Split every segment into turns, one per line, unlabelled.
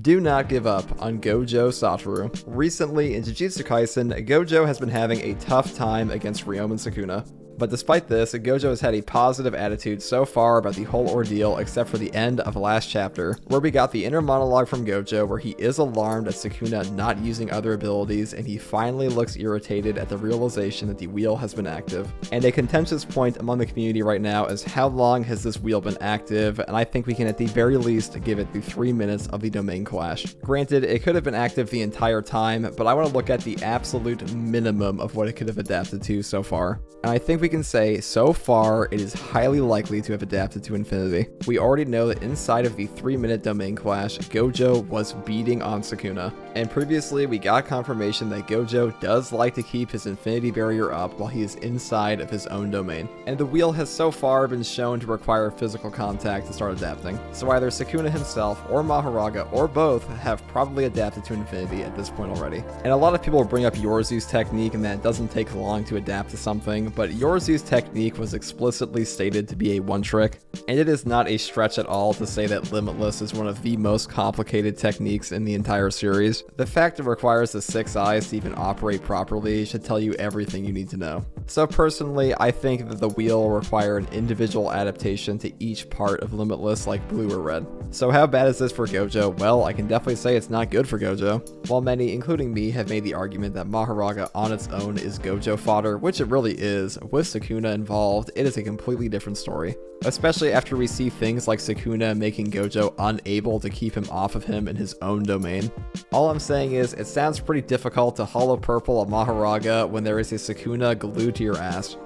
Do not give up on Gojo Satoru. Recently in Jujutsu Kaisen, Gojo has been having a tough time against Ryoma and Sukuna. But despite this, Gojo has had a positive attitude so far about the whole ordeal except for the end of the last chapter, where we got the inner monologue from Gojo where he is alarmed at Sukuna not using other abilities and he finally looks irritated at the realization that the wheel has been active. And a contentious point among the community right now is how long has this wheel been active, and I think we can at the very least give it the 3 minutes of the domain clash. Granted, it could have been active the entire time, but I want to look at the absolute minimum of what it could have adapted to so far. And I think we can say, so far, it is highly likely to have adapted to infinity. We already know that inside of the 3-minute domain clash, Gojo was beating on Sukuna. And previously, we got confirmation that Gojo does like to keep his infinity barrier up while he is inside of his own domain. And the wheel has so far been shown to require physical contact to start adapting. So either Sukuna himself or Mahoraga or both have probably adapted to infinity at this point already. And a lot of people bring up Yorzu's technique and that it doesn't take long to adapt to something, but Yorzu's technique was explicitly stated to be a one-trick, and it is not a stretch at all to say that Limitless is one of the most complicated techniques in the entire series. The fact it requires the 6 eyes to even operate properly should tell you everything you need to know. So personally, I think that the wheel will require an individual adaptation to each part of Limitless like blue or red. So how bad is this for Gojo? Well, I can definitely say it's not good for Gojo. While many, including me, have made the argument that Mahoraga on its own is Gojo fodder, which it really is, with Sukuna involved, it is a completely different story. Especially after we see things like Sukuna making Gojo unable to keep him off of him in his own domain. All I'm saying is, it sounds pretty difficult to hollow purple a Mahoraga when there is a Sukuna glued to your ass.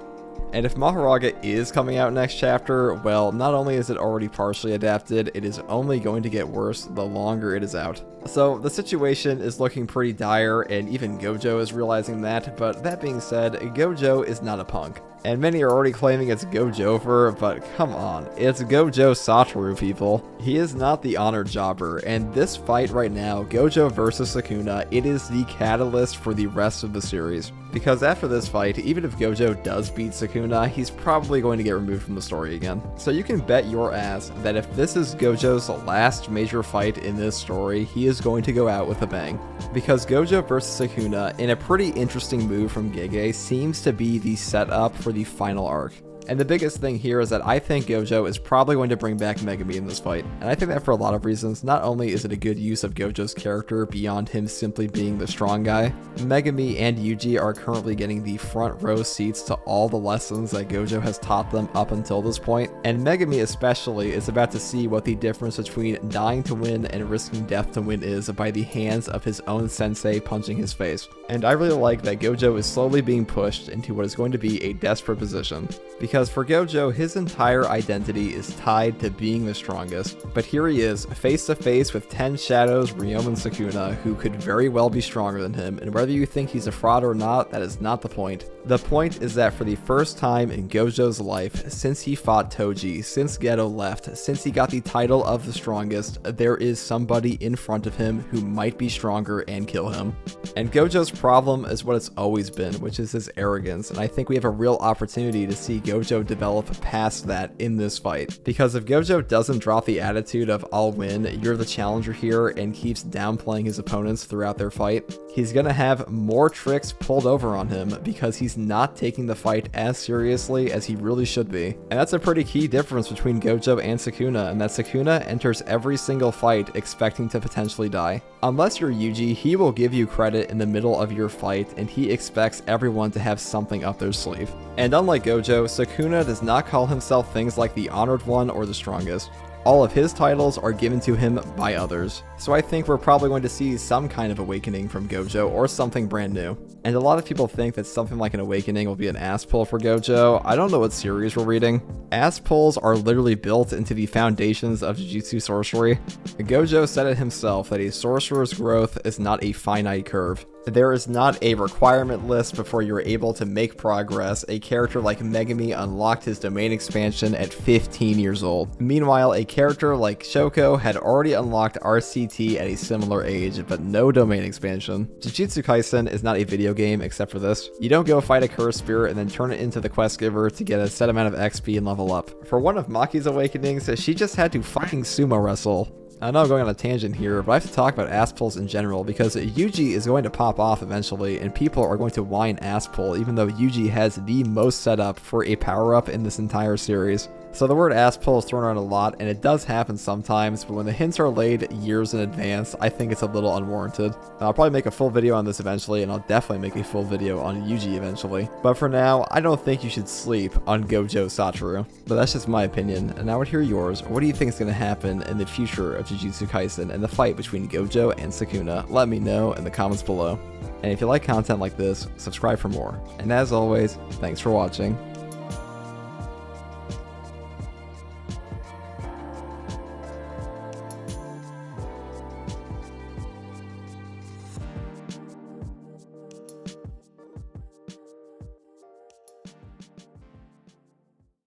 And if Mahoraga is coming out next chapter, well, not only is it already partially adapted, it is only going to get worse the longer it is out. So the situation is looking pretty dire, and even Gojo is realizing that, but that being said, Gojo is not a punk. And many are already claiming it's Gojover, but come on, it's Gojo Satoru, people. He is not the honored jobber, and this fight right now, Gojo versus Sukuna, it is the catalyst for the rest of the series. Because after this fight, even if Gojo does beat Sukuna, he's probably going to get removed from the story again. So you can bet your ass that if this is Gojo's last major fight in this story, he is going to go out with a bang. Because Gojo versus Sukuna, in a pretty interesting move from Gege, seems to be the setup for the final arc. And the biggest thing here is that I think Gojo is probably going to bring back Megumi in this fight. And I think that for a lot of reasons. Not only is it a good use of Gojo's character beyond him simply being the strong guy, Megumi and Yuji are currently getting the front row seats to all the lessons that Gojo has taught them up until this point. And Megumi especially is about to see what the difference between dying to win and risking death to win is by the hands of his own sensei punching his face. And I really like that Gojo is slowly being pushed into what is going to be a desperate position. Because for Gojo, his entire identity is tied to being the strongest. But here he is, face to face with 10 Shadows, Ryoma and Sukuna, who could very well be stronger than him, and whether you think he's a fraud or not, that is not the point. The point is that for the first time in Gojo's life, since he fought Toji, since Geto left, since he got the title of the strongest, there is somebody in front of him who might be stronger and kill him. And Gojo's problem is what it's always been, which is his arrogance, and I think we have a real opportunity to see Gojo develop past that in this fight. Because if Gojo doesn't drop the attitude of I'll win, you're the challenger here, and keeps downplaying his opponents throughout their fight, he's gonna have more tricks pulled over on him because he's not taking the fight as seriously as he really should be. And that's a pretty key difference between Gojo and Sukuna, and that Sukuna enters every single fight expecting to potentially die. Unless you're Yuji, he will give you credit in the middle of your fight, and he expects everyone to have something up their sleeve. And unlike Gojo, Sukuna does not call himself things like the Honored One or the Strongest. All of his titles are given to him by others. So I think we're probably going to see some kind of awakening from Gojo or something brand new. And a lot of people think that something like an awakening will be an ass pull for Gojo. I don't know what series we're reading. Ass pulls are literally built into the foundations of Jujutsu sorcery. Gojo said it himself that a sorcerer's growth is not a finite curve. There is not a requirement list before you're able to make progress. A character like Megumi unlocked his domain expansion at 15 years old. Meanwhile, a character like Shoko had already unlocked RCT at a similar age, but no domain expansion. Jujutsu Kaisen is not a video game except for this. You don't go fight a cursed spirit and then turn it into the quest giver to get a set amount of XP and level up. For one of Maki's awakenings, she just had to fucking sumo wrestle. I know I'm going on a tangent here, but I have to talk about ass pulls in general because Yuji is going to pop off eventually, and people are going to whine ass pull, even though Yuji has the most setup for a power-up in this entire series. So the word ass pull is thrown around a lot, and it does happen sometimes, but when the hints are laid years in advance, I think it's a little unwarranted. Now, I'll probably make a full video on this eventually, and I'll definitely make a full video on Yuji eventually. But for now, I don't think you should sleep on Gojo Satoru. But that's just my opinion, and I would hear yours. What do you think is going to happen in the future of Jujutsu Kaisen and the fight between Gojo and Sukuna? Let me know in the comments below. And if you like content like this, subscribe for more. And as always, thanks for watching.